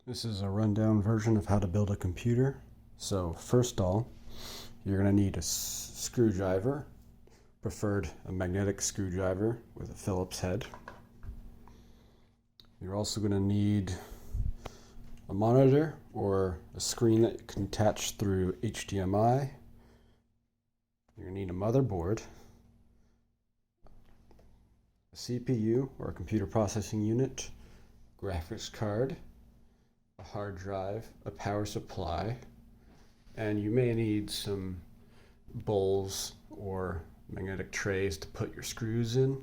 This is a rundown version of how to build a computer. So first of all, you're going to need a screwdriver, preferred a magnetic screwdriver with a Phillips head. You're also going to need a monitor or a screen that you can attach through HDMI. You're going to need a motherboard, a CPU or a computer processing unit, graphics card, a hard drive, a power supply, and you may need some bowls or magnetic trays to put your screws in.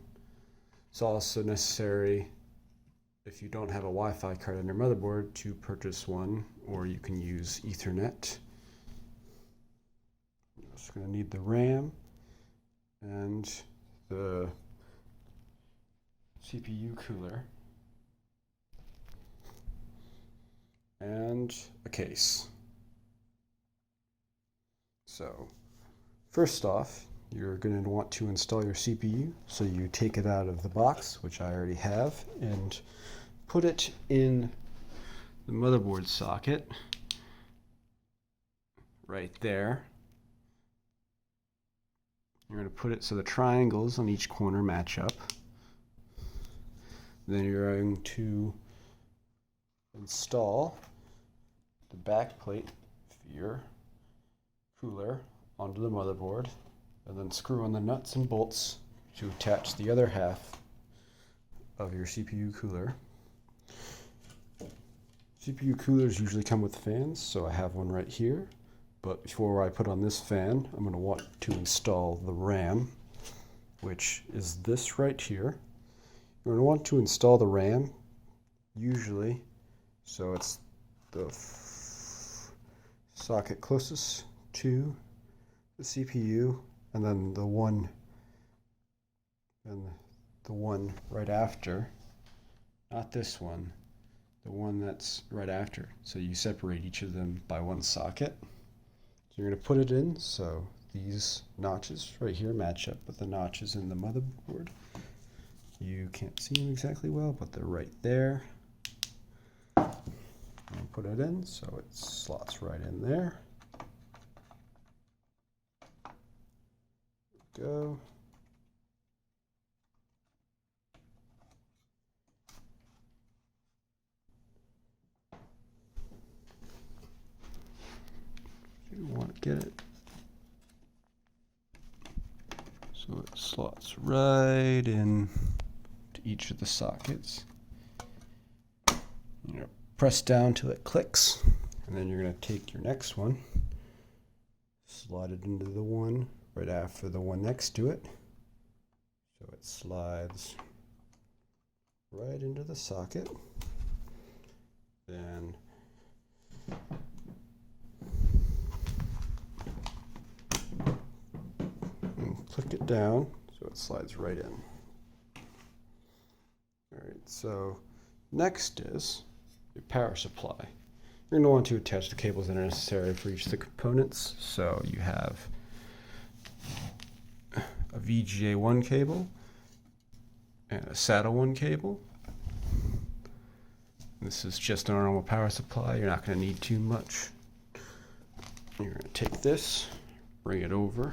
It's also necessary, if you don't have a Wi-Fi card on your motherboard, to purchase one, or you can use Ethernet. You're also going to need the RAM and the CPU cooler and a case. So first off, you're going to want to install your CPU, so you take it out of the box, which I already have, and put it in the motherboard socket right there. You're going to put it so the triangles on each corner match up. Then you're going to install the back plate for your cooler onto the motherboard, and then screw on the nuts and bolts to attach the other half of your CPU cooler. CPU coolers usually come with fans, so I have one right here. But before I put on this fan, I'm going to want to install the RAM, which is this right here. You're going to want to install the RAM, usually, so it's the socket closest to the CPU, and then the one right after, not this one, the one that's right after. So you separate each of them by one socket. So you're going to put it in so these notches right here match up with the notches in the motherboard. You can't see them exactly well, but they're right there. And put it in so it slots right in there. Go. You want to get it so it slots right in to each of the sockets. You're going to press down till it clicks, and then you're going to take your next one, slide it into the one right after the one next to it, so it slides right into the socket. Then click it down so it slides right in. Alright, so next is your power supply. You're going to want to attach the cables that are necessary for each of the components. So you have a VGA 1 cable and a SATA 1 cable. This is just a normal power supply. You're not going to need too much. You're going to take this, bring it over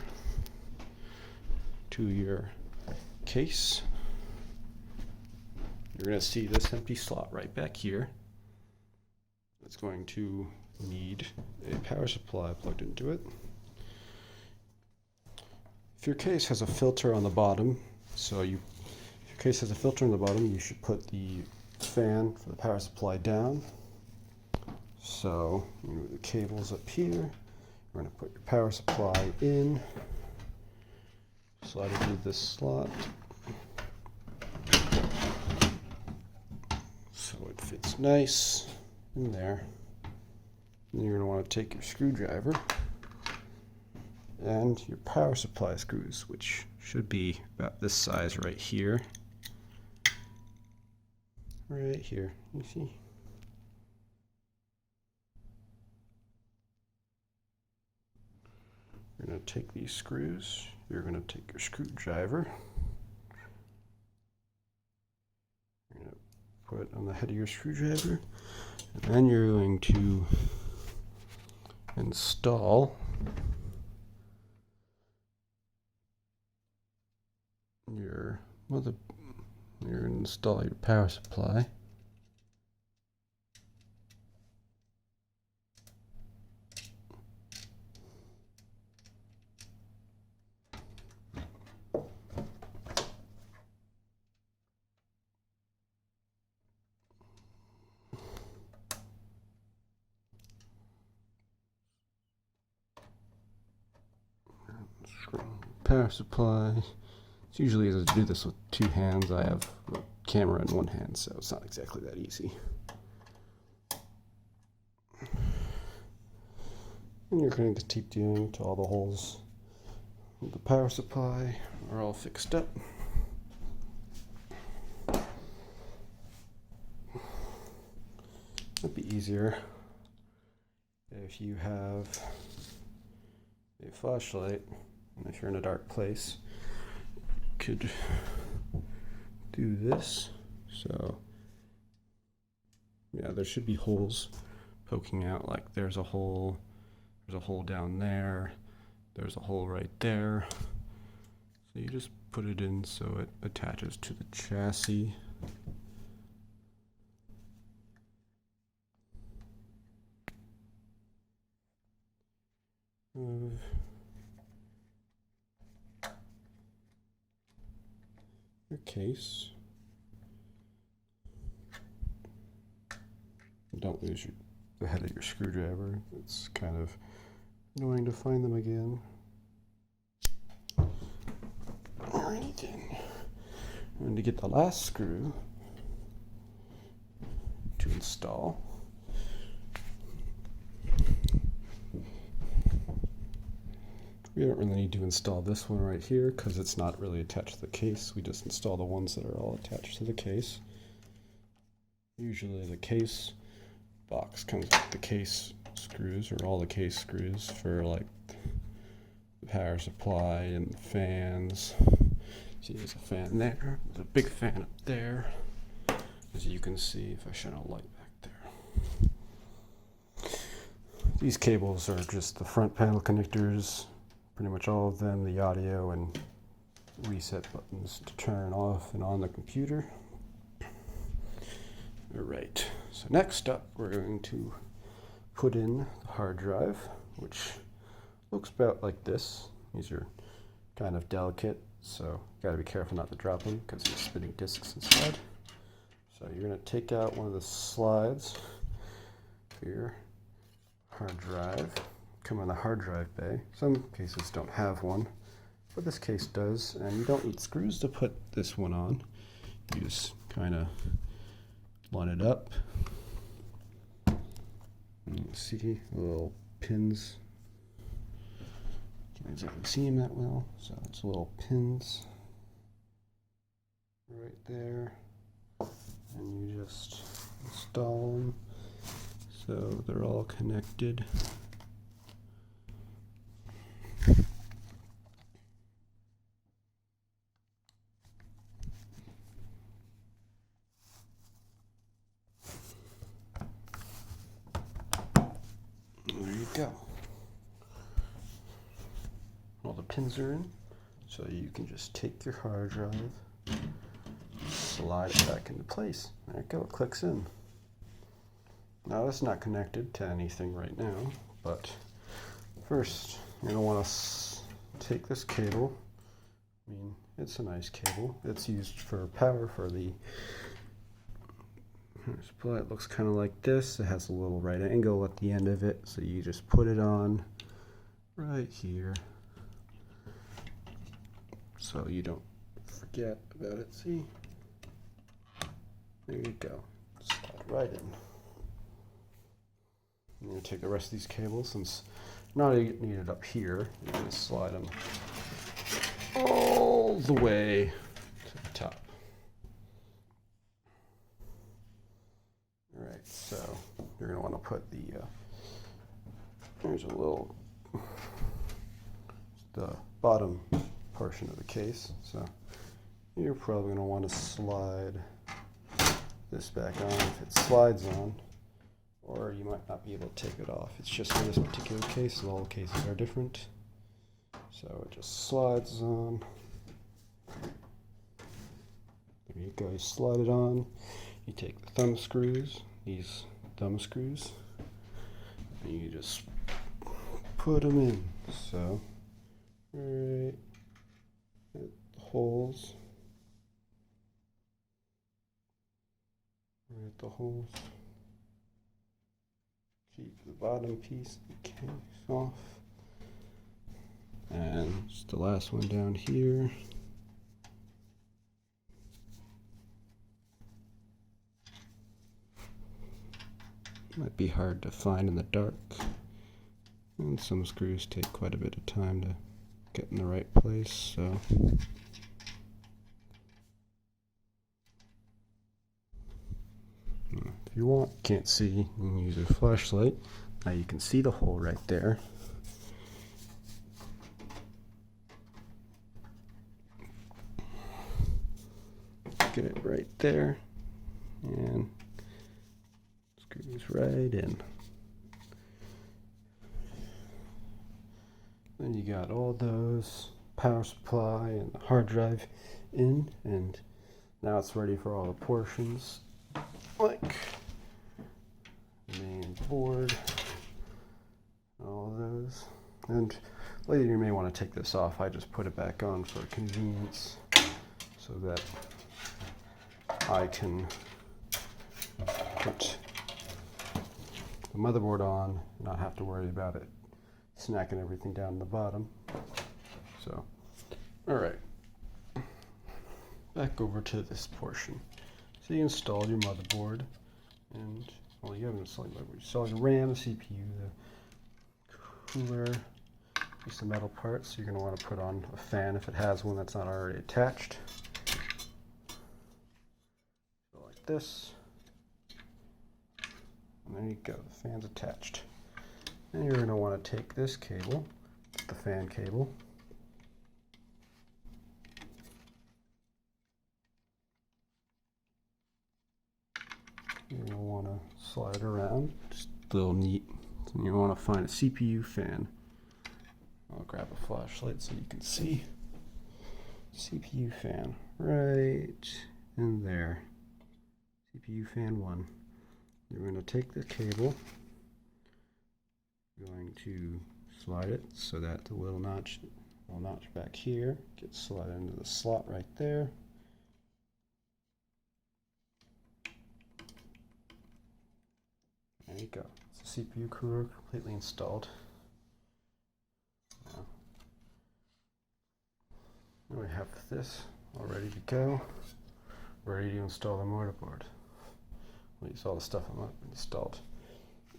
to your case. You're going to see this empty slot right back here. It's going to need a power supply plugged into it. If your case has a filter on the bottom, if your case has a filter on the bottom, you should put the fan for the power supply down. So the cable's up here. You're going to put your power supply in, slide it into this slot so it fits nice in there. Then you're going to want to take your screwdriver and your power supply screws, which should be about this size right here. Right here, you see? You're going to take these screws, you're going to take your screwdriver, you're going to put on the head of your screwdriver. And then you're going to install your you're going to install your power supply. Power supply. It's usually easy to do this with two hands. I have a camera in one hand, so it's not exactly that easy. And you're going to keep doing until all the holes of the power supply are all fixed up. It'd be easier if you have a flashlight, and if you're in a dark place, you could do this. So yeah, there should be holes poking out. Like there's a hole down there, there's a hole right there. So you just put it in so it attaches to the chassis. Your case. Don't lose the head of your screwdriver. It's kind of annoying to find them again. Alright then. I'm going to get the last screw to install. We don't really need to install this one right here because it's not really attached to the case. We just install the ones that are all attached to the case. Usually the case box comes with the case screws, or all the case screws for like the power supply and the fans. See, there's a fan there. There's a big fan up there. As you can see, if I shine a light back there. These cables are just the front panel connectors. Pretty much all of them, the audio and reset buttons to turn off and on the computer. Alright, so next up we're going to put in the hard drive, which looks about like this. These are kind of delicate, so gotta be careful not to drop them because there's spinning discs inside. So you're going to take out one of the slides for your hard drive. Come in the hard drive bay. Some cases don't have one, but this case does, and you don't need screws to put this one on. You just kind of line it up. And see little pins. Can't exactly see them that well, so it's little pins right there, and you just install them so they're all connected. There you go. All the pins are in, so you can just take your hard drive, slide it back into place. There you go, it clicks in. Now it's not connected to anything right now, but first you're going to want to take this cable. I mean, it's a nice cable. It's used for power for the supply. It looks kind of like this. It has a little right angle at the end of it, so you just put it on right here so you don't forget about it. See? There you go. Slide right in. I'm going to take the rest of these cables, since not needed up here. You're going to slide them all the way to the top. Alright, so you're going to want to put there's a little, the bottom portion of the case, so you're probably going to want to slide this back on if it slides on, or you might not be able to take it off. It's just for this particular case, all cases are different. So it just slides on. There you go, you slide it on. You take the thumb screws, these thumb screws, and you just put them in. So, right at the holes. Right at the holes. Keep the bottom piece of the case off. And just the last one down here. Might be hard to find in the dark. And some screws take quite a bit of time to get in the right place, so. If you want, can't see, you can use a flashlight. Now you can see the hole right there. Get it right there, and screws right in. Then you got all those power supply and the hard drive in, and now it's ready for all the portions, like the main board, all those. And later you may want to take this off. I just put it back on for convenience so that I can put the motherboard on and not have to worry about it snacking everything down the bottom. So, alright, back over to this portion. So you install your motherboard, and well, you haven't installed your motherboard. You install your RAM, the CPU, the cooler, piece of metal parts. So you're going to want to put on a fan if it has one that's not already attached. So like this. And there you go, the fan's attached. And you're going to want to take this cable, the fan cable, you're going to want to slide it around, just a little neat. And you want to find a CPU fan. I'll grab a flashlight so you can see. CPU fan right in there. CPU fan 1. You're going to take the cable, going to slide it so that the little notch back here gets slid into the slot right there. There you go. It's the CPU cooler completely installed. Now we have this all ready to go, ready to install the motherboard. At least all the stuff I'm installed.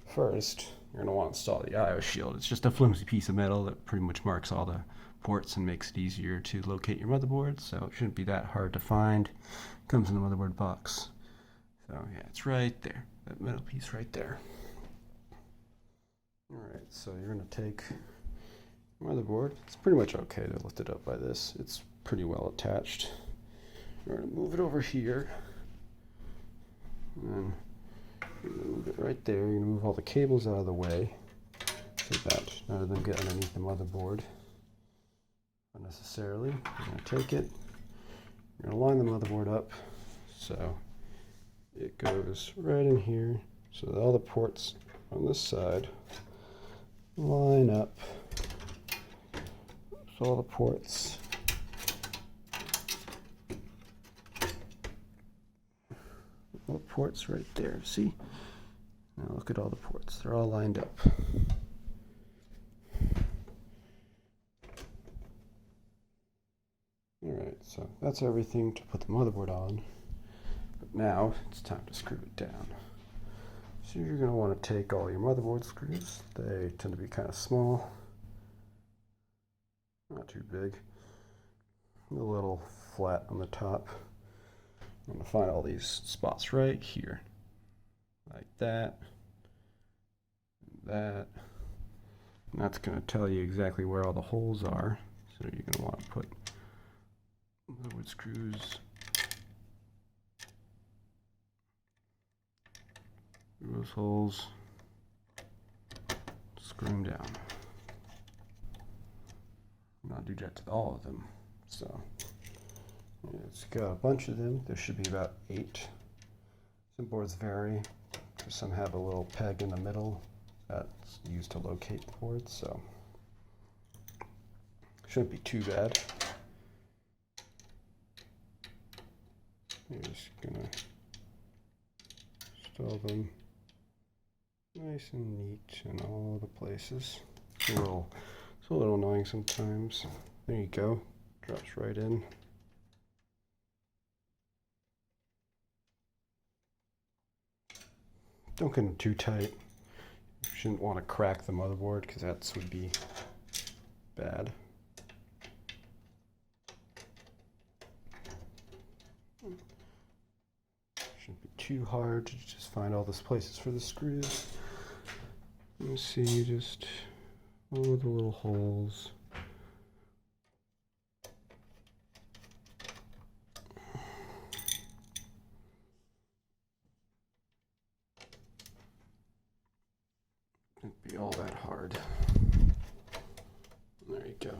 First, you're going to want to install the I/O shield. It's just a flimsy piece of metal that pretty much marks all the ports and makes it easier to locate your motherboard, so it shouldn't be that hard to find. It comes in the motherboard box. So yeah, it's right there, that metal piece right there. Alright, so you're going to take your motherboard. It's pretty much okay to lift it up by this. It's pretty well attached. You're going to move it over here. And then you're going to move it right there. You're going to move all the cables out of the way so that none of them get underneath the motherboard unnecessarily. You're going to take it. You're going to line the motherboard up so it goes right in here so that all the ports on this side line up. So all the ports right there, see? Now look at all the ports, they're all lined up. Alright, so that's everything to put the motherboard on. But now it's time to screw it down. So you're going to want to take all your motherboard screws. They tend to be kind of small, not too big, a little flat on the top. I'm going to find all these spots right here, like that, and that. And that's going to tell you exactly where all the holes are. So you're going to want to put motherboard screws through those holes, screw them down. Not do that to all of them. So it's got a bunch of them. There should be about 8. Some boards vary. Some have a little peg in the middle that's used to locate the boards, so shouldn't be too bad. I'm just gonna install them nice and neat in all the places. It's a little annoying sometimes. There you go. Drops right in. Don't get them too tight. You shouldn't want to crack the motherboard because that would be bad. Shouldn't be too hard to just find all those places for the screws. Let me see, just all the little holes. Shouldn't be all that hard. There you go.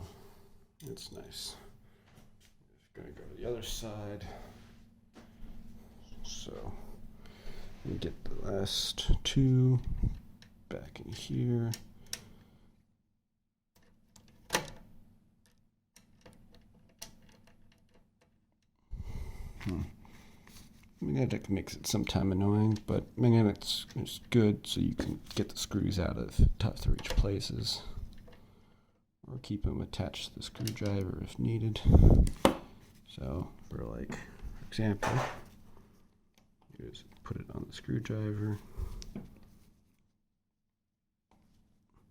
It's nice. Just gonna go to the other side. So we get the last 2 back in here. Magnetic makes it sometimes annoying, but magnetics is good so you can get the screws out of tough to reach places, or keep them attached to the screwdriver if needed. So for example, you just put it on the screwdriver.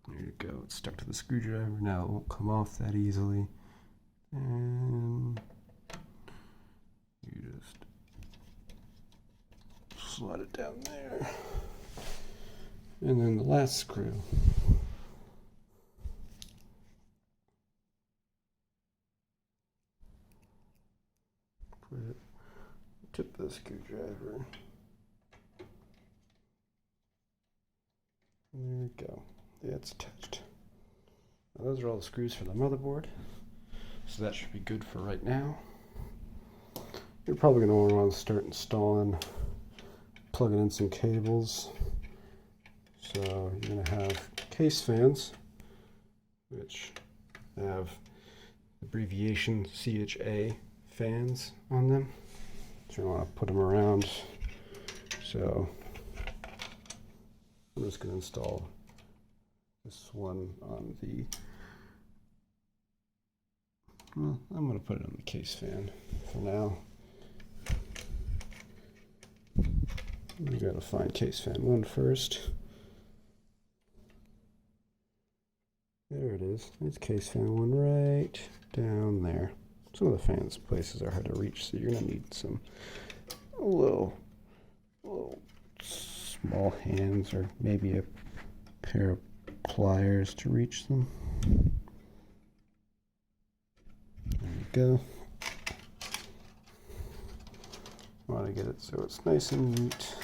There you go, it's stuck to the screwdriver. Now it won't come off that easily. And you just slide it down there. And then the last screw. Put it tip of the screwdriver. And there you go. Yeah, it's attached. Now those are all the screws for the motherboard. So that should be good for right now. You're probably going to want to start installing, plugging in some cables. So you're going to have case fans, which have abbreviation CHA fans on them. So you want to put them around. So I'm just going to install this one on the, well, I'm going to put it on the case fan for now. We got to find case fan 1 first. There it is. It's case fan 1 right down there. Some of the fans places are hard to reach, so you're going to need a little small hands, or maybe a pair of pliers to reach them. There you go. Want to get it so it's nice and neat.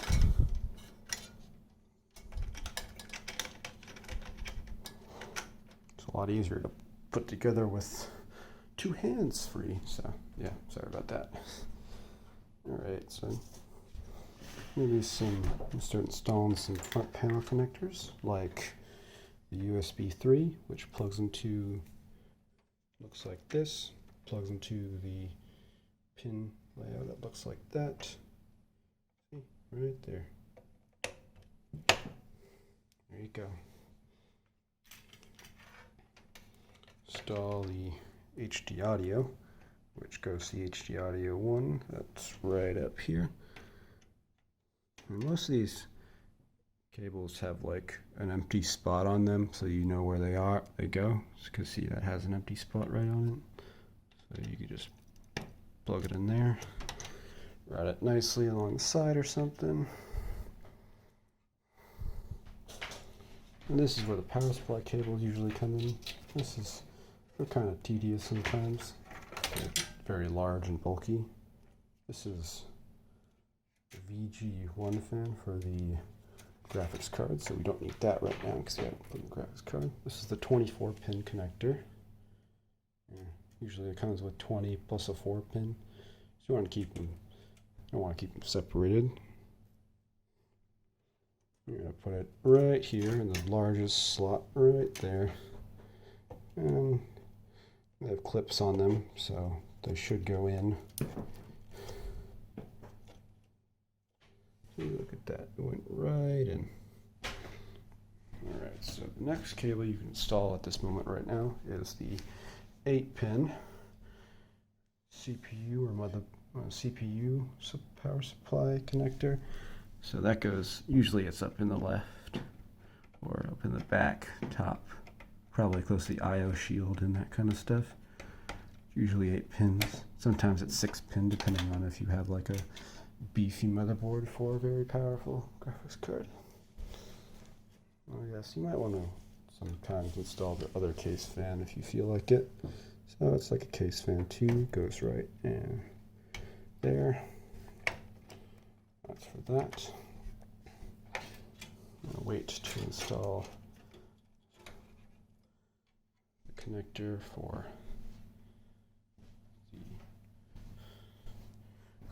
It's a lot easier to put together with 2 hands free. So yeah, sorry about that. All right, so maybe start installing some front panel connectors, like the USB 3, which plugs into, looks like this, plugs into the pin layout that looks like that. See, right there. There you go. Install the HD audio, which goes to HD audio 1. That's right up here. And most of these cables have an empty spot on them, so you know where they go. You can see that has an empty spot right on it. So you can just plug it in there, route it nicely along the side or something. And this is where the power supply cables usually come in. They're kind of tedious sometimes. They're very large and bulky. This is the VG1 fan for the graphics card, so we don't need that right now because we haven't put in the graphics card. This is the 24-pin connector. Usually it comes with 20 plus a 4-pin. So you want to keep them. You don't want to keep them separated. You're going to put it right here in the largest slot right there. And they have clips on them, so they should go in. Look at that, it went right in. Alright, so the next cable you can install at this moment right now is the 8-pin CPU or CPU power supply connector. So that goes, usually it's up in the left or up in the back top, probably close to the I/O shield and that kind of stuff. Usually 8 pins. Sometimes it's 6 pin depending on if you have like a beefy motherboard for a very powerful graphics card. Oh yes, you might want to sometimes install the other case fan if you feel like it. So it's like a case fan too, goes right in there. That's for that. I'm gonna wait to install the connector for the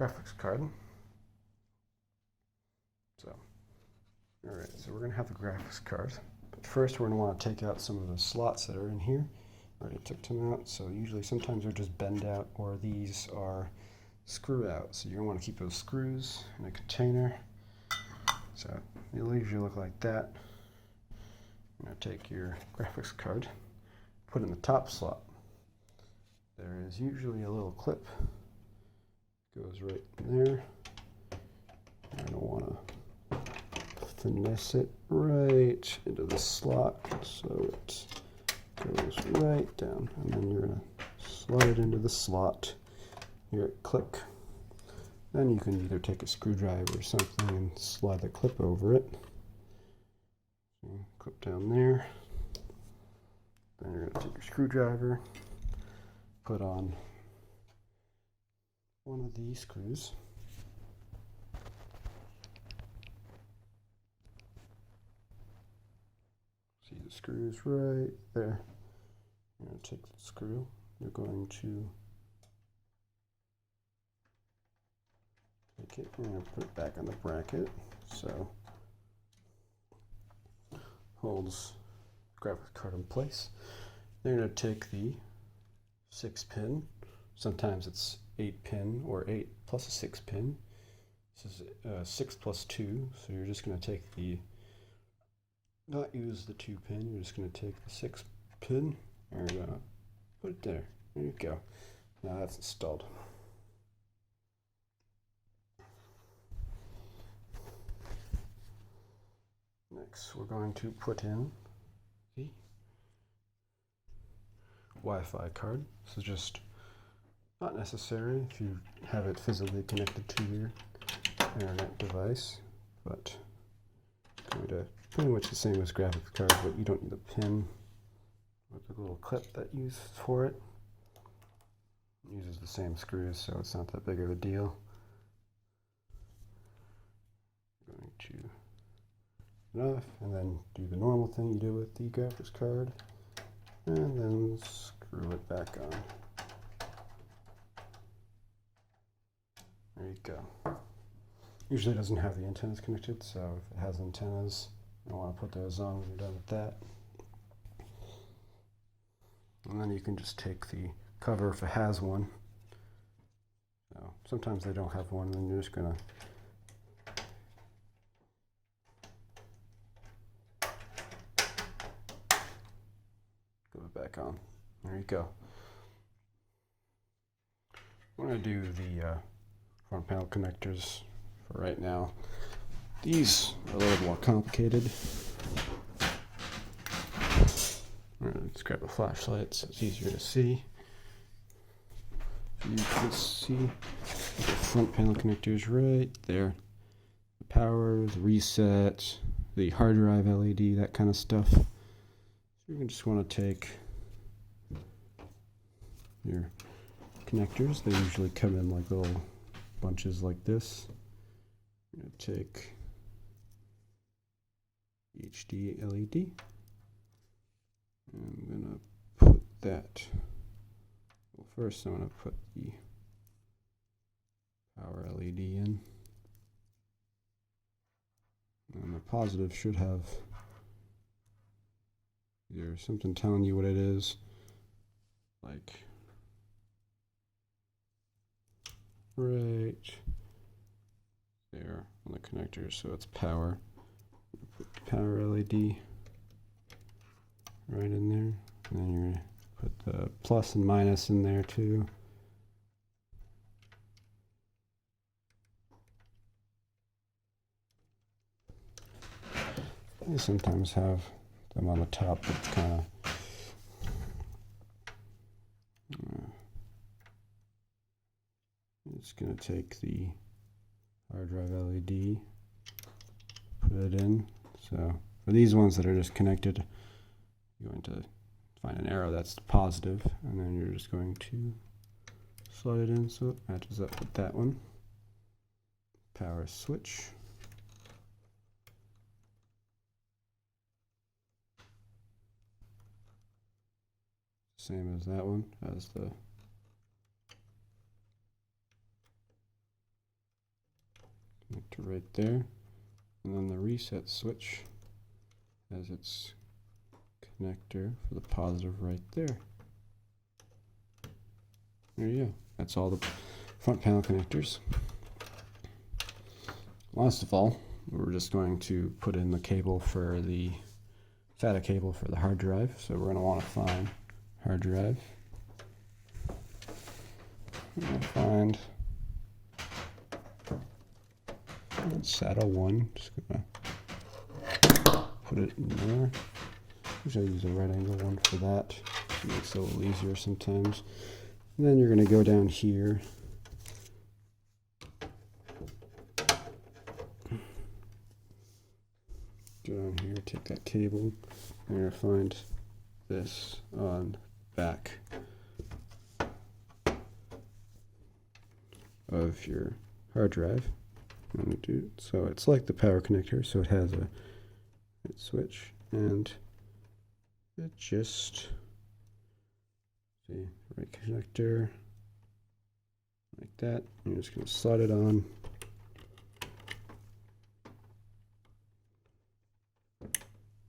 graphics card. Alright, so we're going to have the graphics card, but first we're going to want to take out some of the slots that are in here. Already took them out, so usually sometimes they're just bend out or these are screw out. So you're going to want to keep those screws in a container. So they'll usually look like that. You're going to take your graphics card, put it in the top slot. There is usually a little clip, goes right in there. You're going to want to finesse it right into the slot so it goes right down, and then you're going to slide it into the slot. Here, click. Then you can either take a screwdriver or something and slide the clip over it. So clip down there. Then you're going to take your screwdriver, put on one of these screws. See the screws right there. You're going to take the screw. You're going to take it and put it back on the bracket. So holds the graphics card in place. Then you're going to take the 6-pin. Sometimes it's 8-pin or 8 plus a 6-pin. This is 6 plus 2. So you're just going to take the not use the 2-pin, you're just going to take the 6-pin and you're going to put it there. There you go. Now that's installed. Next, we're going to put in the Wi-Fi card. This is just not necessary if you have it physically connected to your internet device, but going to pretty much the same as graphics card, but you don't need a pin with the little clip that you use for it. It uses the same screws, so it's not that big of a deal. I'm going to enough, and then do the normal thing you do with the graphics card, and then screw it back on. There you go. Usually it doesn't have the antennas connected, so if it has antennas, you want to put those on when you're done with that. And then you can just take the cover if it has one. So sometimes they don't have one, and then you're just going to glue it back on. There you go. I'm going to do the front panel connectors for right now. These are a little more complicated. Let's grab a flashlight so it's easier to see. You can see the front panel connectors right there. The power, the reset, the hard drive LED, that kind of stuff. So you're going to just want to take your connectors. They usually come in like little bunches like this. You're going to take HD LED. I'm gonna put that, well, first I'm gonna put the power LED in. And the positive should have either something telling you what it is, like right there on the connector, so it's power. Put the power LED right in there, and then you're gonna put the plus and minus in there too. They sometimes have them on the top, but it's kind of it's going to take the hard drive LED, put it in. So for these ones that are just connected, you're going to find an arrow that's positive, and then you're just going to slide it in so it matches up with that one. Power switch. Same as that one, as the connector right there. And then the reset switch has its connector for the positive right there. There you go. That's all the front panel connectors. Last of all, we're just going to put in the cable for the SATA cable for the hard drive. So we're going to want to find hard drive. I'm going to find SATA 1. Just going to put it in there. Usually I use a right angle one for that. It makes it a little easier sometimes. And then you're going to go down here. Go down here, take that cable, and you're going to find this on the back of your hard drive. So it's like the power connector, so it has a switch, and it just, see, right connector, like that. You're just going to slide it on.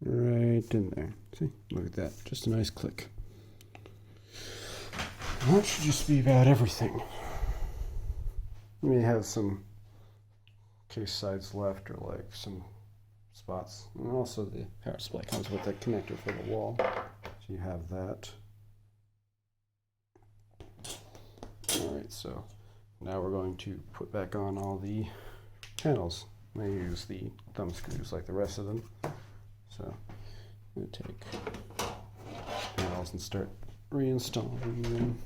Right in there. See, look at that. Just a nice click. And that should just be about everything. You may have some case sides left, or like some spots. And also the power supply comes with a connector for the wall. So you have that. Alright, so now we're going to put back on all the panels. I use the thumb screws like the rest of them. So I'm going to take panels and start reinstalling them.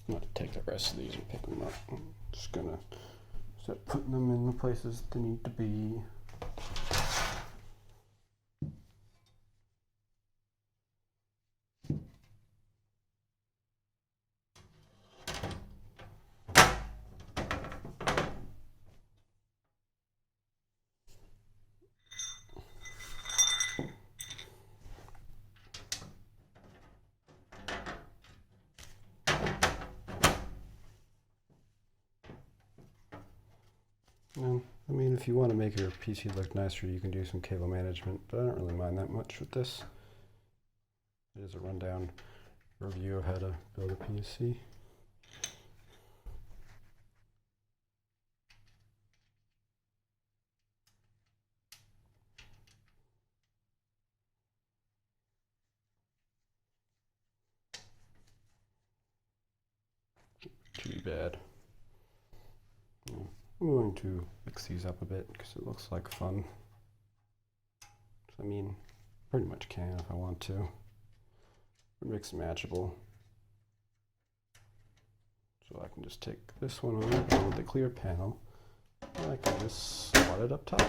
I'm going to take the rest of these and pick them up. I'm just going to start putting them in the places they need to be. No, I mean, if you want to make your PC look nicer, you can do some cable management, but I don't really mind that much with this. It is a rundown review of how to build a PC. too bad. I'm going to mix these up a bit because it looks like fun. I mean, pretty much can if I want to. Mix matchable. So I can just take this one on with the clear panel, and I can just slot it up top.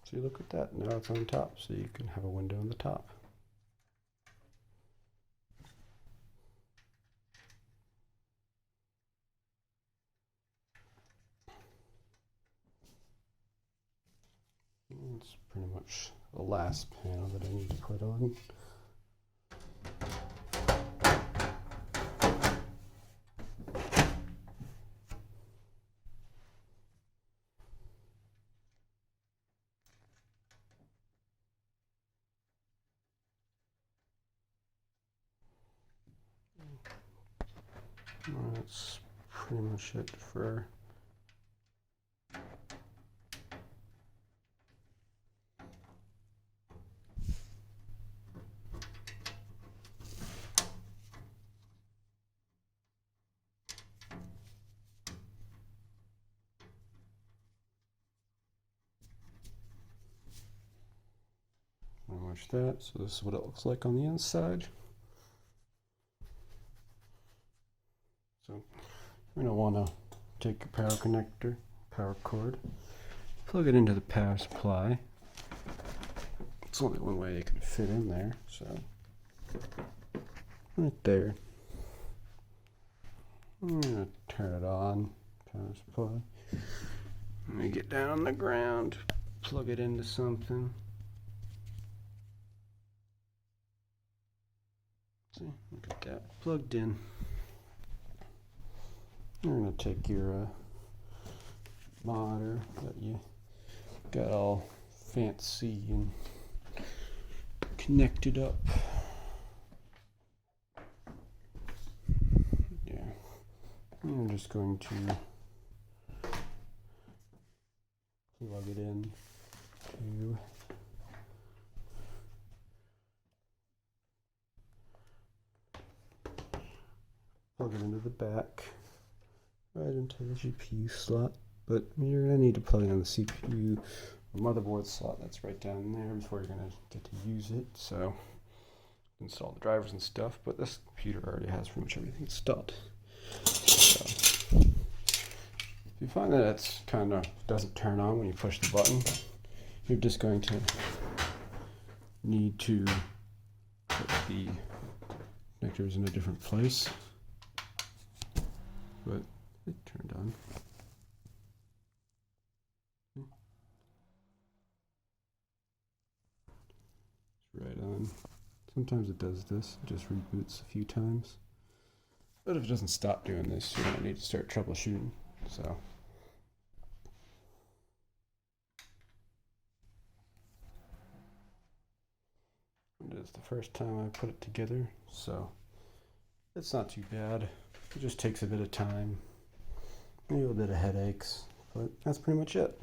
See, look at that. Now it's on top, so you can have a window on the top. It's pretty much the last panel that I need to put on. That's pretty much it for that. So this is what it looks like on the inside. So you're going to want to take a power connector, power cord, plug it into the power supply. It's only one way it can fit in there, so right there. I'm going to turn it on, power supply. Let me get down on the ground, plug it into something. See, look at that, plugged in. You're going to take your monitor that you got all fancy and connected up. Yeah, I'm just going to plug it in to plug it into the back, right into the GPU slot, but you're going to need to plug in the CPU motherboard slot that's right down there before you're going to get to use it. So install the drivers and stuff, but this computer already has pretty much everything installed. So if you find that it's kind of doesn't turn on when you push the button, you're just going to need to put the connectors in a different place. But it turned on. It's right on. Sometimes it does this, it just reboots a few times. But if it doesn't stop doing this, you're going to need to start troubleshooting. So it is the first time I put it together, so it's not too bad. It just takes a bit of time, maybe a bit of headaches, but that's pretty much it.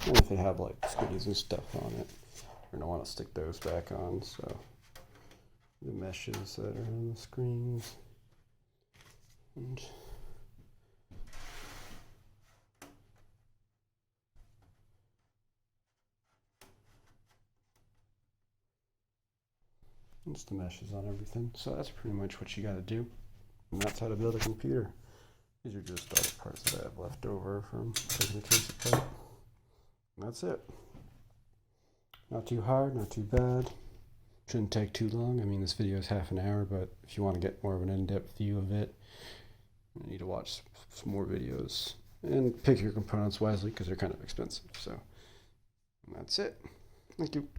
And if they have like screens and stuff on it, you're gonna want to stick those back on. So the meshes that are on the screens, and it's the meshes on everything. So that's pretty much what you got to do. And that's how to build a computer. These are just all the parts that I have left over from taking the case apart. And that's it. Not too hard, not too bad. Shouldn't take too long. I mean, this video is half an hour, but if you want to get more of an in-depth view of it, you need to watch some more videos. And pick your components wisely because they're kind of expensive. So, and that's it. Thank you.